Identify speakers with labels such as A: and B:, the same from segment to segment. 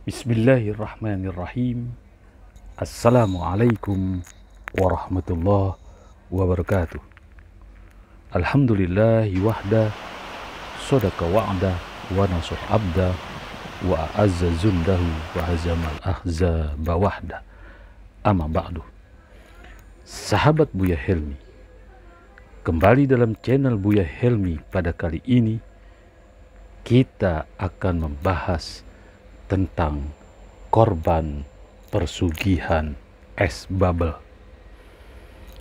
A: Bismillahirrahmanirrahim. Assalamualaikum warahmatullahi wabarakatuh. Alhamdulillahi wahda, sodaka wa'da, wa nasuh abda, wa a'azza zundahu, wa hazamal ahzaba wahda. Amma ba'du. Sahabat Buya Helmi, kembali dalam channel Buya Helmi pada kali ini kita akan membahas tentang korban persugihan es bubble.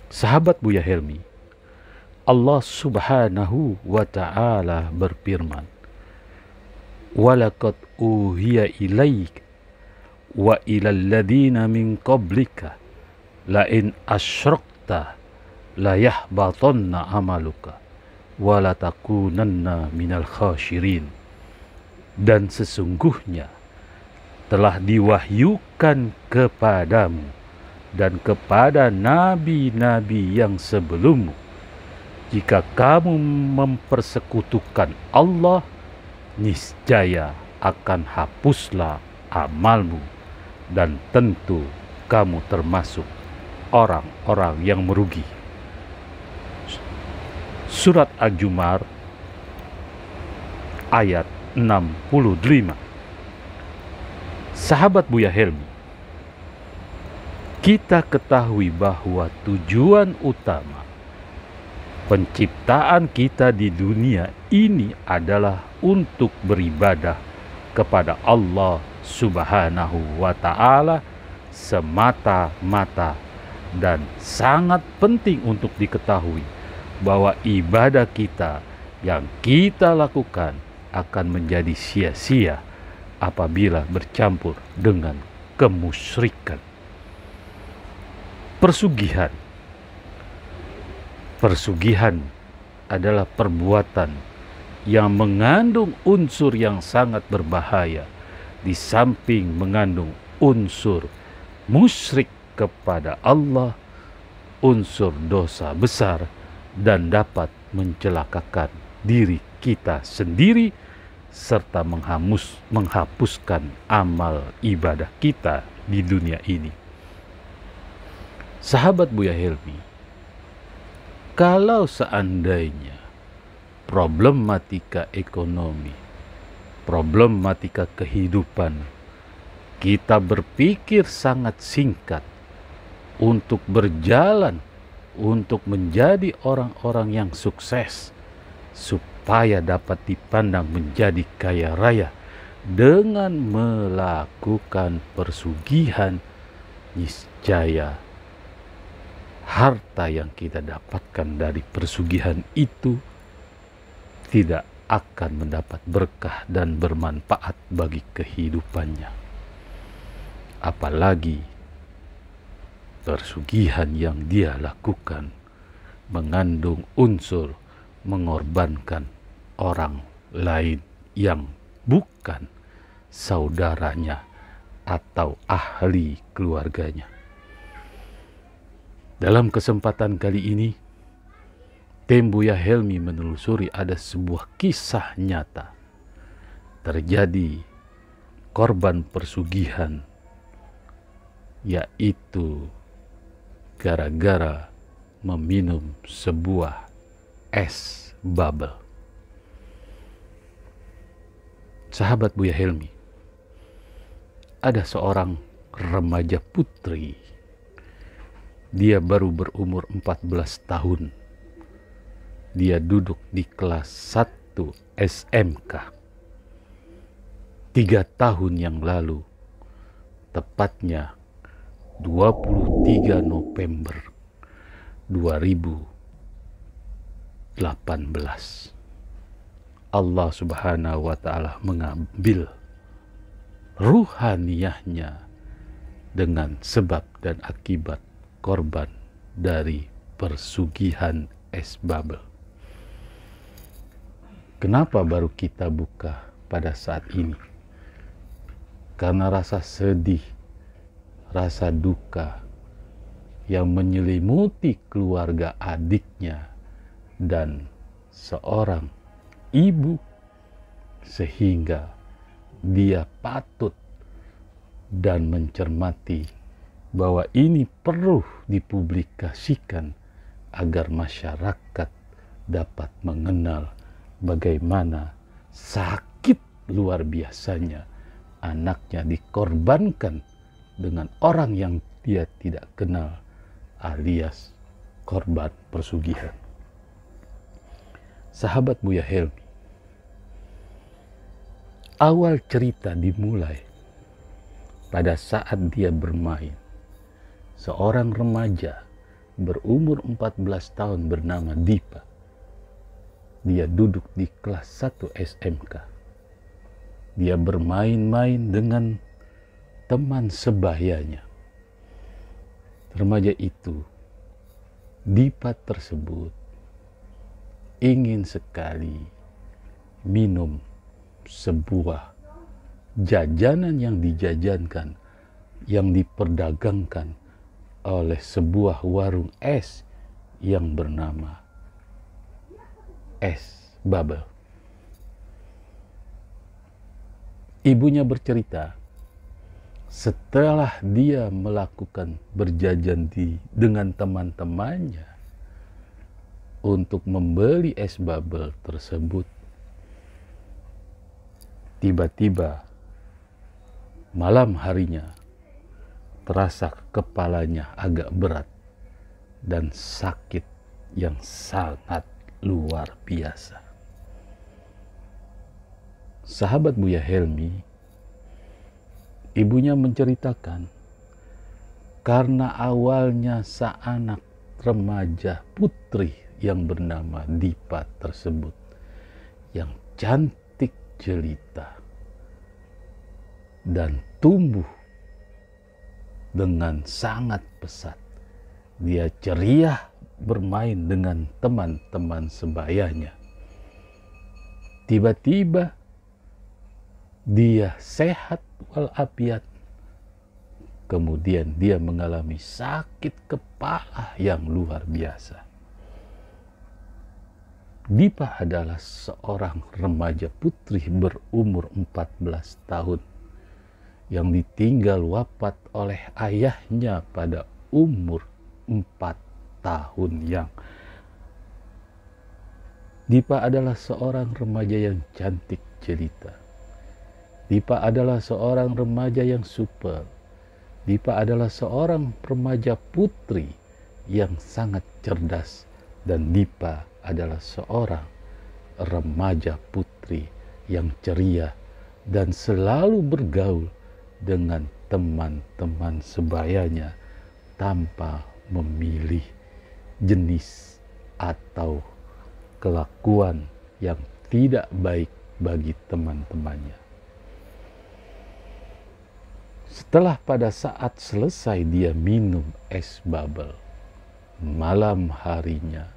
A: Sahabat Buya Helmi, Allah Subhanahu wa ta'ala berfirman, "Walaqad uhiya ilaik wa ilal ladzina min qablika la in asyrakta la yahbatanna amaluka wa la takunanna minal khasyirin." Dan sesungguhnya telah diwahyukan kepadamu dan kepada nabi-nabi yang sebelummu, jika kamu mempersekutukan Allah, niscaya akan hapuslah amalmu dan tentu kamu termasuk orang-orang yang merugi. Surat Al-Jumar ayat 65. Sahabat Buya Helmi, kita ketahui bahwa tujuan utama penciptaan kita di dunia ini adalah untuk beribadah kepada Allah Subhanahu wa ta'ala semata-mata, dan sangat penting untuk diketahui bahwa ibadah kita yang kita lakukan akan menjadi sia-sia apabila bercampur dengan kemusyrikan. Persugihan adalah perbuatan yang mengandung unsur yang sangat berbahaya, di samping mengandung unsur musyrik kepada Allah, unsur dosa besar, dan dapat mencelakakan diri kita sendiri serta menghapuskan amal ibadah kita di dunia ini. Sahabat Buya Helmi, kalau seandainya problematika ekonomi, problematika kehidupan, kita berpikir sangat singkat untuk berjalan, untuk menjadi orang-orang yang sukses, supaya dapat dipandang menjadi kaya raya dengan melakukan persugihan, niscaya harta yang kita dapatkan dari persugihan itu tidak akan mendapat berkah dan bermanfaat bagi kehidupannya. Apalagi persugihan yang dia lakukan mengandung unsur mengorbankan orang lain yang bukan saudaranya atau ahli keluarganya. Dalam kesempatan kali ini, tim Buya Helmi menelusuri ada sebuah kisah nyata terjadi korban persugihan, yaitu gara-gara meminum sebuah es bubble. Sahabat Buya Helmi, ada seorang remaja putri. Dia baru berumur 14 tahun. Dia duduk di kelas 1 SMK. 3 tahun yang lalu, tepatnya 23 November 2018, Allah Subhanahu wa ta'ala mengambil ruhaniyahnya dengan sebab dan akibat korban dari persugihan es bubble. Kenapa baru kita buka pada saat ini? Karena rasa sedih, rasa duka yang menyelimuti keluarga adiknya dan seorang ibu, sehingga dia patut dan mencermati bahwa ini perlu dipublikasikan agar masyarakat dapat mengenal bagaimana sakit luar biasanya anaknya dikorbankan dengan orang yang dia tidak kenal, alias korban persugihan. Sahabat Buya Helmi, awal cerita dimulai pada saat dia bermain. Seorang remaja berumur 14 tahun bernama Dipa. Dia duduk di kelas 1 SMK. Dia bermain-main dengan teman sebayanya. Remaja itu, Dipa tersebut, ingin sekali minum sebuah jajanan yang dijajankan, yang diperdagangkan oleh sebuah warung es yang bernama es Bubble. Ibunya bercerita, setelah dia melakukan berjajan dengan teman-temannya untuk membeli es Bubble tersebut, tiba-tiba malam harinya terasa kepalanya agak berat dan sakit yang sangat luar biasa. Sahabat Buya Helmi, ibunya menceritakan karena awalnya seanak remaja putri yang bernama Dipa tersebut yang cantik jelita dan tumbuh dengan sangat pesat. Dia ceria bermain dengan teman-teman sebayanya. Tiba-tiba dia sehat walafiat. Kemudian dia mengalami sakit kepala yang luar biasa. Dipa adalah seorang remaja putri berumur 14 tahun yang ditinggal wafat oleh ayahnya pada umur 4 tahun yang. Dipa adalah seorang remaja yang cantik jelita. Dipa adalah seorang remaja yang super. Dipa adalah seorang remaja putri yang sangat cerdas, dan Dipa adalah seorang remaja putri yang ceria dan selalu bergaul dengan teman-teman sebayanya tanpa memilih jenis atau kelakuan yang tidak baik bagi teman-temannya. Setelah pada saat selesai dia minum es Bubble, malam harinya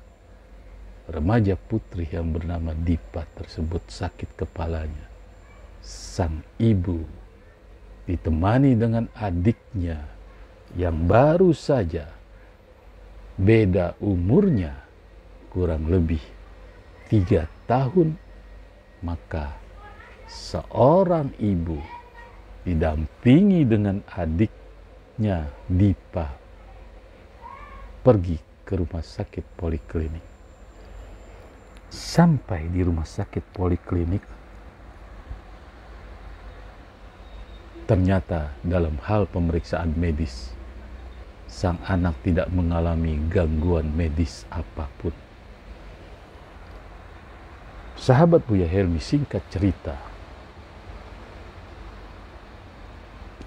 A: remaja putri yang bernama Dipa tersebut sakit kepalanya. Sang ibu ditemani dengan adiknya yang baru saja beda umurnya kurang lebih 3 tahun, maka seorang ibu didampingi dengan adiknya Dipa pergi ke rumah sakit poliklinik. Sampai di rumah sakit poliklinik, ternyata dalam hal pemeriksaan medis, sang anak tidak mengalami gangguan medis apapun. Sahabat Buya Helmi, singkat cerita,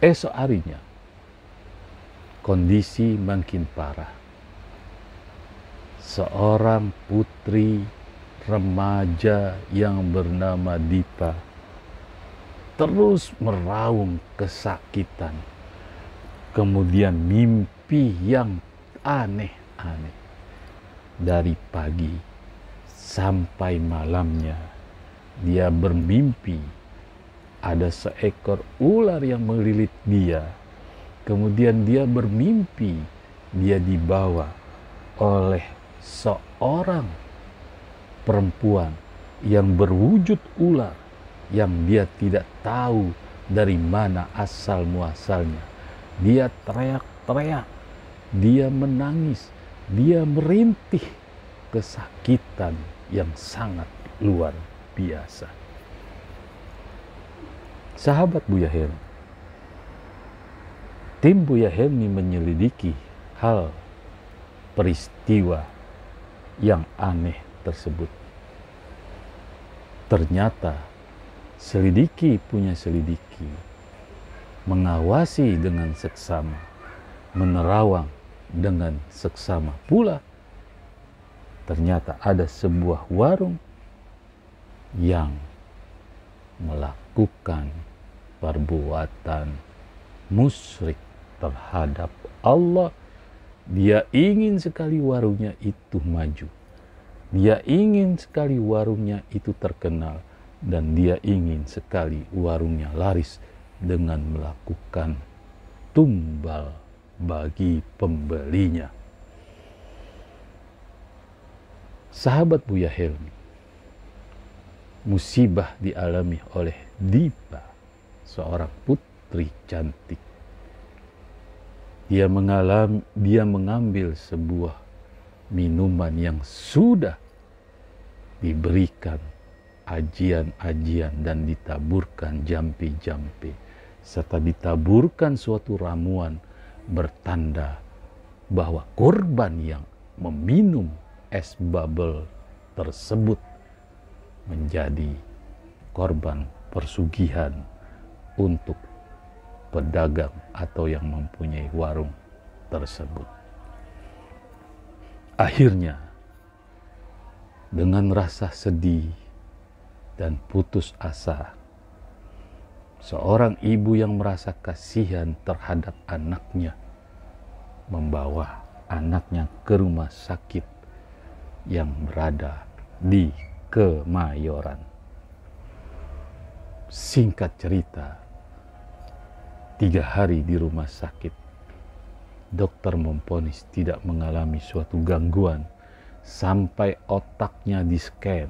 A: esok harinya kondisi makin parah. Seorang putri remaja yang bernama Dipa terus meraung kesakitan, kemudian mimpi yang aneh-aneh. Dari pagi sampai malamnya dia bermimpi ada seekor ular yang melilit dia. Kemudian dia bermimpi dia dibawa oleh seorang perempuan yang berwujud ular, yang dia tidak tahu dari mana asal muasalnya. Dia teriak-teriak, dia menangis, dia merintih kesakitan yang sangat luar biasa. Sahabat Buya Helmi, tim Buya Helmi menyelidiki hal peristiwa yang aneh tersebut. Ternyata selidiki punya selidiki, mengawasi dengan seksama, menerawang dengan seksama pula. Ternyata ada sebuah warung yang melakukan perbuatan musyrik terhadap Allah. Dia ingin sekali warungnya itu maju. Dia ingin sekali warungnya itu terkenal. Dan dia ingin sekali warungnya laris dengan melakukan tumbal bagi pembelinya. Sahabat Buya Helmi, musibah dialami oleh Dipa, seorang putri cantik. Dia mengambil sebuah minuman yang sudah diberikan ajian-ajian dan ditaburkan jampi-jampi, serta ditaburkan suatu ramuan bertanda bahwa korban yang meminum es bubble tersebut menjadi korban persugihan untuk pedagang atau yang mempunyai warung tersebut. Akhirnya, dengan rasa sedih dan putus asa, seorang ibu yang merasa kasihan terhadap anaknya membawa anaknya ke rumah sakit yang berada di Kemayoran. Singkat cerita, 3 hari di rumah sakit, dokter memvonis tidak mengalami suatu gangguan sampai otaknya di-scan,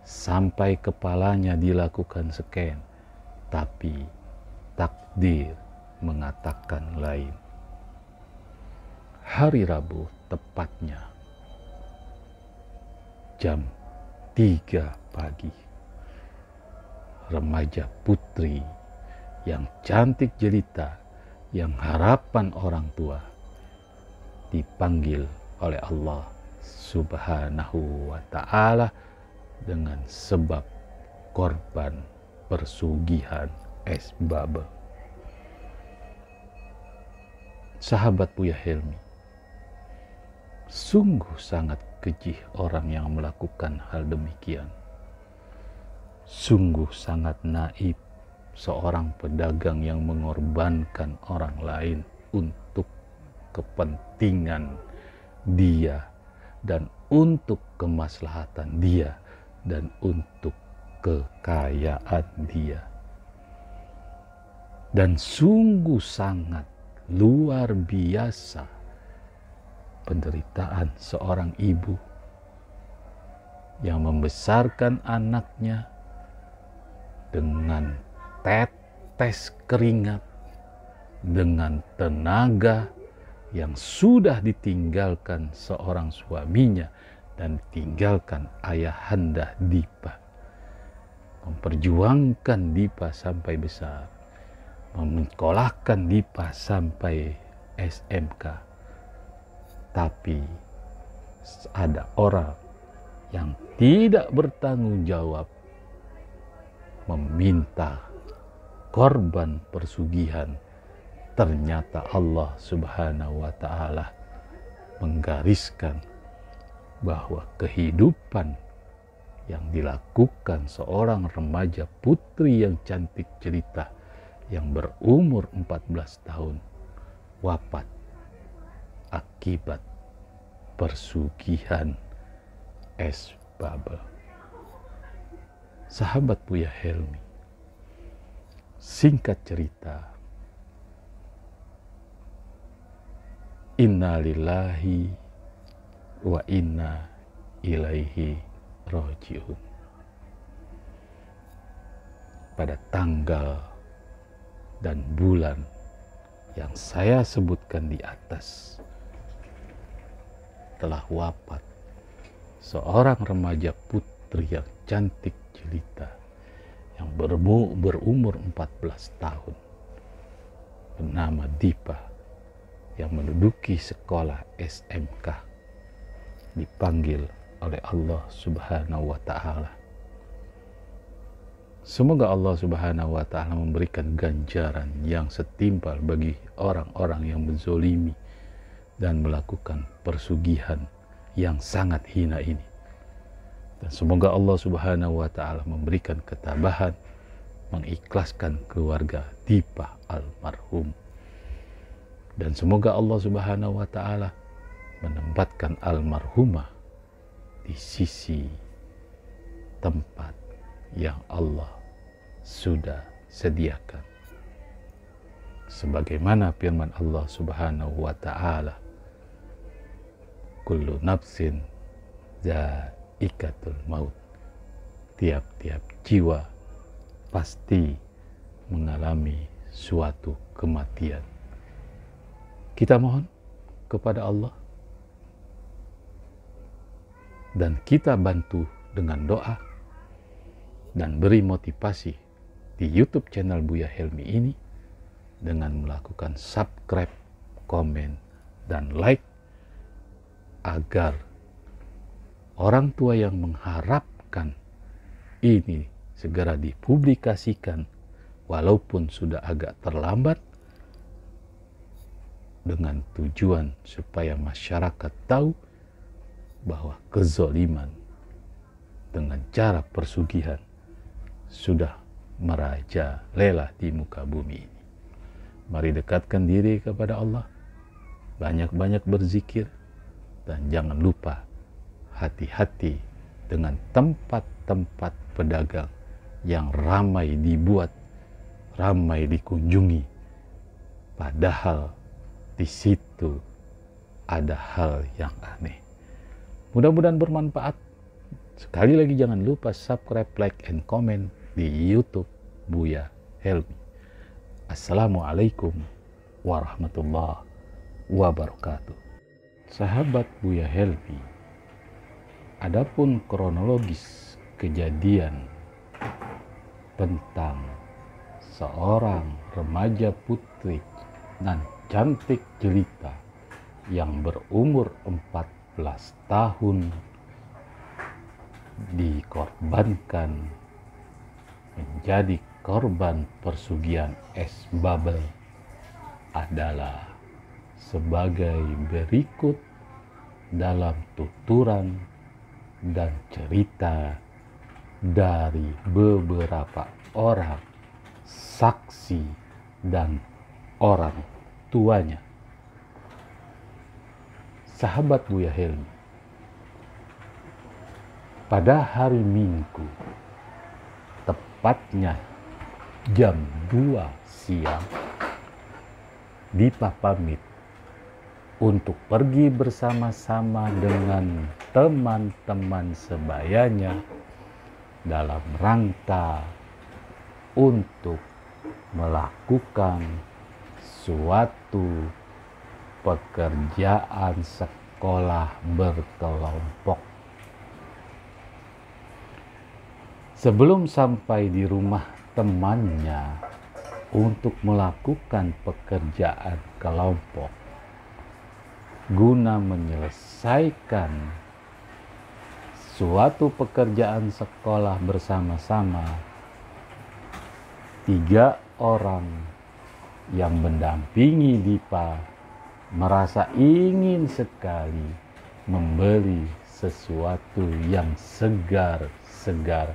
A: sampai kepalanya dilakukan scan. Tapi takdir mengatakan lain. Hari Rabu tepatnya jam 3 pagi, remaja putri yang cantik jelita, yang harapan orang tua, dipanggil oleh Allah Subhanahu wa ta'ala dengan sebab korban persugihan es bubble. Sahabat Buya Helmi, sungguh sangat keji orang yang melakukan hal demikian. Sungguh sangat naif seorang pedagang yang mengorbankan orang lain untuk kepentingan dia dan untuk kemaslahatan dia dan untuk kekayaan dia. Dan sungguh sangat luar biasa penderitaan seorang ibu yang membesarkan anaknya dengan tetes keringat, dengan tenaga yang sudah ditinggalkan seorang suaminya dan ditinggalkan ayahanda Dipa. Memperjuangkan Dipa sampai besar, menyekolahkan Dipa sampai SMK. Tapi ada orang yang tidak bertanggung jawab meminta korban persugihan. Ternyata Allah Subhanahu wa ta'ala menggariskan bahwa kehidupan yang dilakukan seorang remaja putri yang cantik jelita yang berumur 14 tahun wafat akibat persugihan es bubble. Sahabat Buya Helmi, singkat cerita, inna lillahi wa inna ilaihi rajiun. Pada tanggal dan bulan yang saya sebutkan di atas telah wafat seorang remaja putri yang cantik jelita yang berumur 14 tahun bernama Dipa, yang menduduki sekolah SMK, dipanggil oleh Allah Subhanahu wa Ta'ala. Semoga Allah Subhanahu wa Ta'ala memberikan ganjaran yang setimpal bagi orang-orang yang menzolimi dan melakukan persugihan yang sangat hina ini. Dan semoga Allah Subhanahu wa Ta'ala memberikan ketabahan, mengikhlaskan keluarga Dipa almarhum. Dan semoga Allah Subhanahu wa Ta'ala menempatkan almarhumah di sisi tempat yang Allah sudah sediakan. Sebagaimana firman Allah Subhanahu wa Ta'ala, kullu nafsin za'iqatul maut. Tiap-tiap jiwa pasti mengalami suatu kematian. Kita mohon kepada Allah dan kita bantu dengan doa dan beri motivasi di YouTube channel Buya Helmi ini dengan melakukan subscribe, komen, dan like agar orang tua yang mengharapkan ini segera dipublikasikan walaupun sudah agak terlambat, dengan tujuan supaya masyarakat tahu bahwa kezaliman dengan cara persugihan sudah merajalela di muka bumi ini. Mari dekatkan diri kepada Allah, banyak-banyak berzikir, dan jangan lupa hati-hati dengan tempat-tempat pedagang yang ramai dibuat, ramai dikunjungi, padahal di situ ada hal yang aneh. Mudah-mudahan bermanfaat. Sekali lagi jangan lupa subscribe, like, and comment di YouTube Buya Helmi. Assalamualaikum warahmatullahi wabarakatuh. Sahabat Buya Helmi, adapun kronologis kejadian tentang seorang remaja putri dan cantik jelita yang berumur 14 tahun dikorbankan menjadi korban persugihan es bubble adalah sebagai berikut dalam tuturan dan cerita dari beberapa orang saksi dan orang tuanya. Sahabat Buya Helmi, pada hari Minggu, tepatnya jam 2 siang, Dipa pamit untuk pergi bersama-sama dengan teman-teman sebayanya dalam rangka untuk melakukan suatu pekerjaan sekolah berkelompok. Sebelum sampai di rumah temannya untuk melakukan pekerjaan kelompok guna menyelesaikan suatu pekerjaan sekolah bersama-sama, 3 orang yang mendampingi Dipa merasa ingin sekali membeli sesuatu yang segar-segar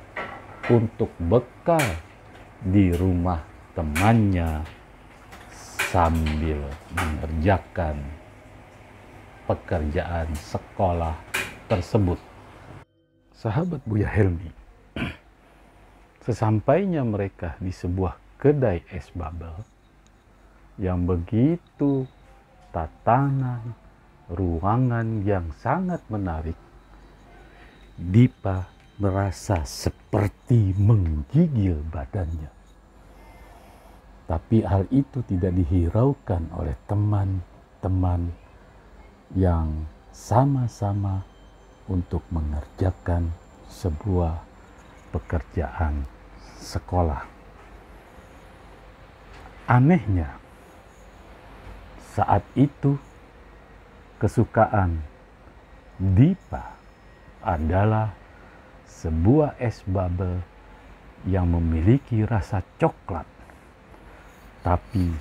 A: untuk bekal di rumah temannya sambil mengerjakan pekerjaan sekolah tersebut. Sahabat Buya Helmi, sesampainya mereka di sebuah kedai es bubble yang begitu tatanan ruangan yang sangat menarik, Dipa merasa seperti menggigil badannya. Tapi hal itu tidak dihiraukan oleh teman-teman yang sama-sama untuk mengerjakan sebuah pekerjaan sekolah. Anehnya, saat itu kesukaan Dipa adalah sebuah es bubble yang memiliki rasa coklat. Tapi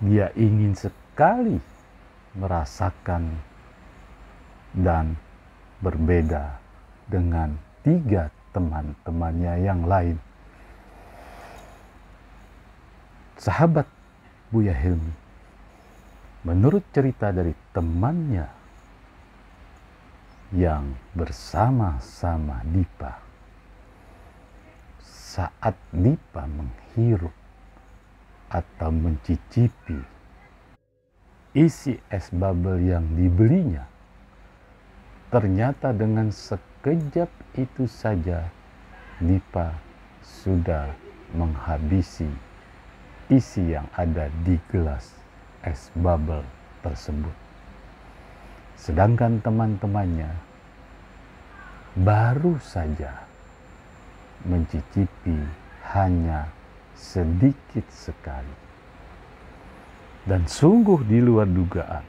A: dia ingin sekali merasakan dan berbeda dengan 3 teman-temannya yang lain. Sahabat Buya Helmi, menurut cerita dari temannya yang bersama-sama Dipa, saat Dipa menghirup atau mencicipi isi es bubble yang dibelinya, ternyata dengan sekejap itu saja Dipa sudah menghabisi isi yang ada di gelas es bubble tersebut. Sedangkan teman-temannya baru saja mencicipi hanya sedikit sekali. Dan sungguh di luar dugaan,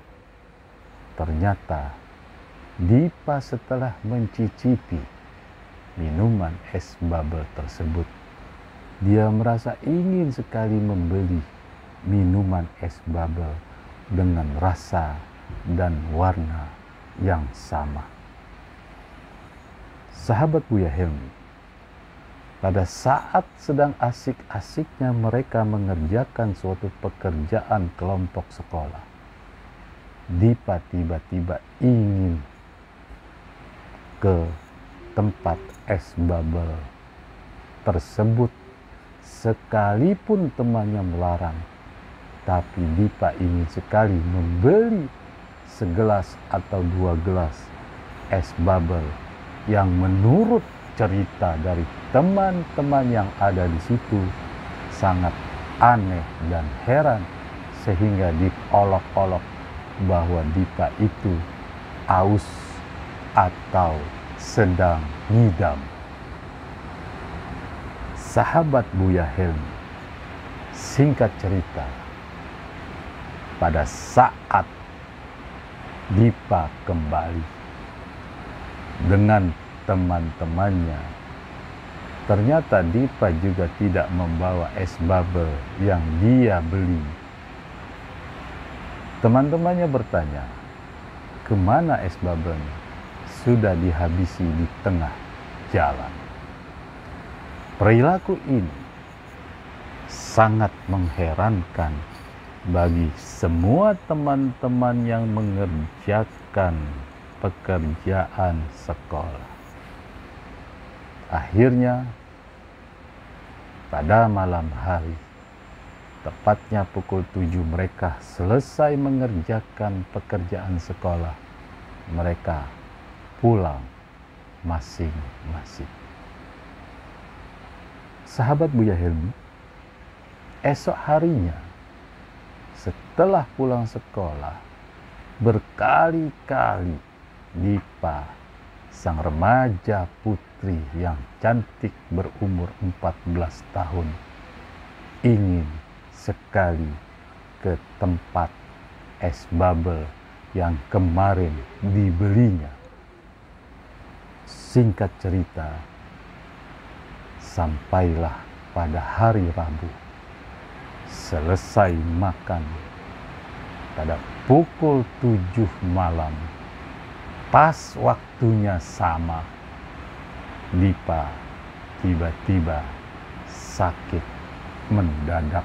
A: ternyata Dipa setelah mencicipi minuman es bubble tersebut, dia merasa ingin sekali membeli minuman es bubble dengan rasa dan warna yang sama. Sahabat Buya Helmi, pada saat sedang asik-asiknya mereka mengerjakan suatu pekerjaan kelompok sekolah, Dipa tiba-tiba ingin ke tempat es bubble tersebut. Sekalipun temannya melarang, tapi Dipa ingin sekali membeli segelas atau 2 gelas es bubble yang menurut cerita dari teman-teman yang ada di situ sangat aneh dan heran, sehingga diolok-olok bahwa Dipa itu aus atau sedang ngidam. Sahabat Buya Helmi, singkat cerita, pada saat Dipa kembali dengan teman-temannya, ternyata Dipa juga tidak membawa es bubble yang dia beli. Teman-temannya bertanya, kemana es bubble-nya? Sudah dihabisi di tengah jalan. Perilaku ini sangat mengherankan bagi semua teman-teman yang mengerjakan pekerjaan sekolah. Akhirnya pada malam hari, tepatnya pukul 7 mereka selesai mengerjakan pekerjaan sekolah. Mereka pulang masing-masing. Sahabat Buya Helmi, esok harinya setelah pulang sekolah, berkali-kali Dipa, sang remaja putri yang cantik berumur 14 tahun, ingin sekali ke tempat es bubble yang kemarin dibelinya. Singkat cerita, sampailah pada hari Rabu, selesai makan pada pukul 7 malam, pas waktunya sama, Dipa tiba-tiba sakit mendadak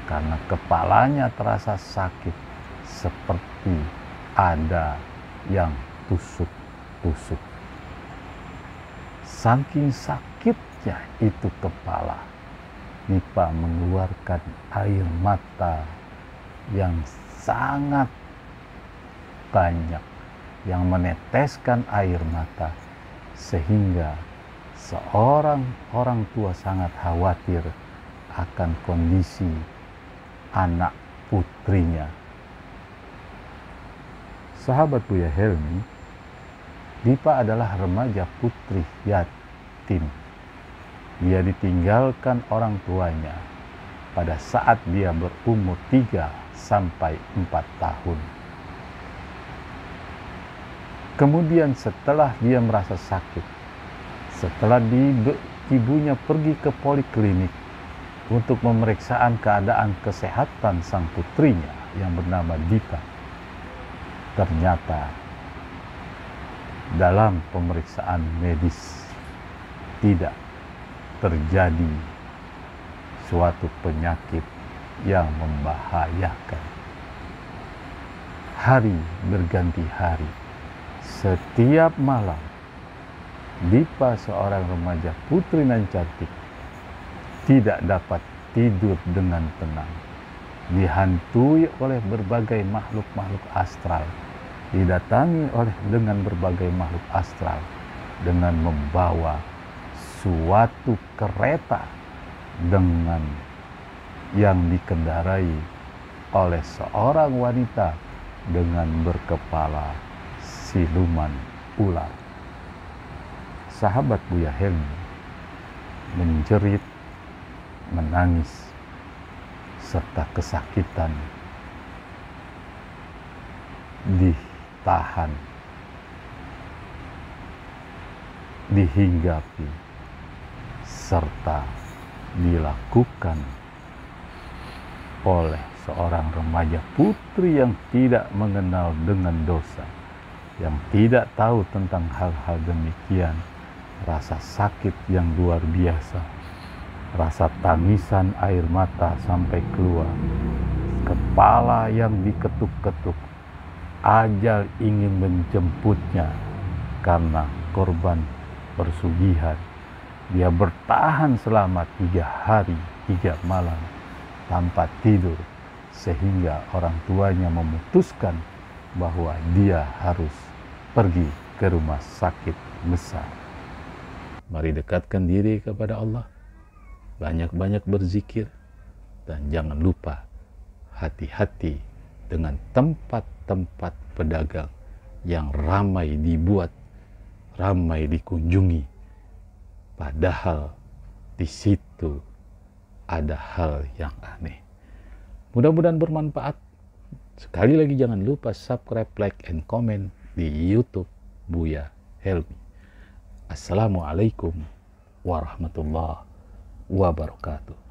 A: karena kepalanya terasa sakit seperti ada yang tusuk-tusuk. Saking sakitnya itu kepala, Dipa mengeluarkan air mata yang sangat banyak, yang meneteskan air mata, sehingga seorang orang tua sangat khawatir akan kondisi anak putrinya. Sahabat Buya Helmi, Dipa adalah remaja putri yatim. Dia ditinggalkan orang tuanya pada saat dia berumur 3 sampai 4 tahun. Kemudian setelah dia merasa sakit, setelah ibunya pergi ke poliklinik untuk pemeriksaan keadaan kesehatan sang putrinya yang bernama Dipa, ternyata dalam pemeriksaan medis tidak terjadi suatu penyakit yang membahayakan. Hari berganti hari, setiap malam Dipa, seorang remaja putri nan cantik, tidak dapat tidur dengan tenang. Dihantui oleh berbagai makhluk-makhluk astral, didatangi dengan berbagai makhluk astral dengan membawa suatu kereta dengan yang dikendarai oleh seorang wanita dengan berkepala siluman ular. Sahabat Buya Helmi menjerit, menangis, serta kesakitan ditahan, dihinggapi, serta dilakukan oleh seorang remaja putri yang tidak mengenal dengan dosa, yang tidak tahu tentang hal-hal demikian. Rasa sakit yang luar biasa, rasa tangisan air mata sampai keluar, kepala yang diketuk-ketuk, ajal ingin menjemputnya karena korban persugihan. Dia bertahan selama 3 hari 3 malam tanpa tidur, sehingga orang tuanya memutuskan bahwa dia harus pergi ke rumah sakit besar. Mari dekatkan diri kepada Allah, banyak-banyak berzikir, dan jangan lupa hati-hati dengan tempat-tempat pedagang yang ramai dibuat, ramai dikunjungi, padahal di situ ada hal yang aneh. Mudah-mudahan bermanfaat. Sekali lagi jangan lupa subscribe, like, and comment di YouTube Buya Helmi. Assalamualaikum warahmatullahi wabarakatuh.